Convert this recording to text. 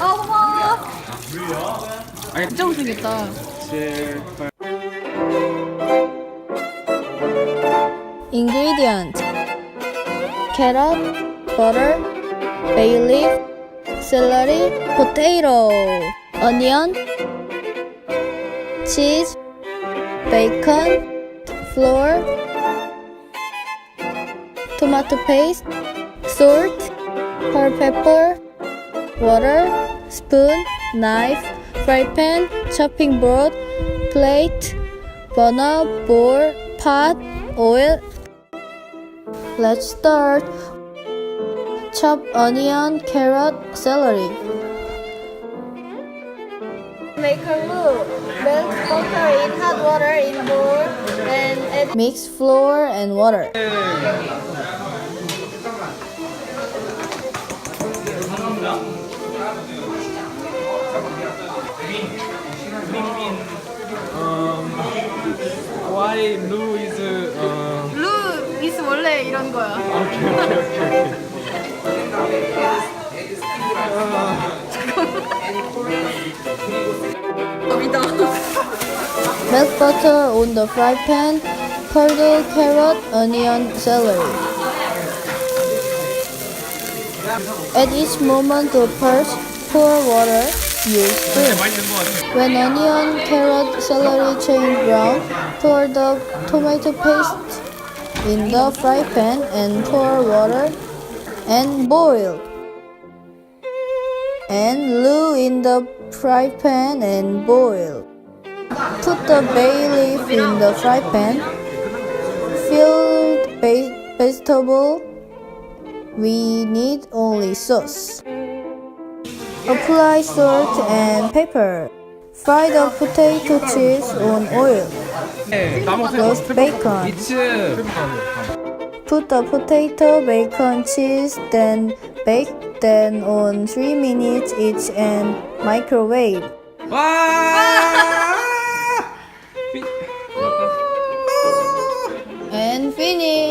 아 고마워. 진짜 못생겼다. Ingredient: carrot, butter, bay leaf, celery, potato, onion, cheese, bacon, flour, tomato paste, salt, whole pepper, water, spoon, knife, fry pan, chopping board, plate, burner, bowl, pot, oil. Let's start. Chop onion, carrot, celery. Make a roux. Melt butter in hot water in bowl and add mix flour and water. Why blue is 루 미스 원래 이런 거야. okay. 믿어. Melt butter on the fry pan. Curdle carrot, onion, celery. At each moment to purge, pour water. Use spoon. When onion, carrot, celery change brown, pour the tomato paste in the fry pan and pour water and boil. And roux in the fry pan and boil. Put the bay leaf in the fry pan. Fill vegetable. We need only sauce. Apply salt and pepper. Fry the potato chips on oil. Roast bacon. Put the potato, bacon, cheese, then bake them on 3 minutes each and microwave. And finish.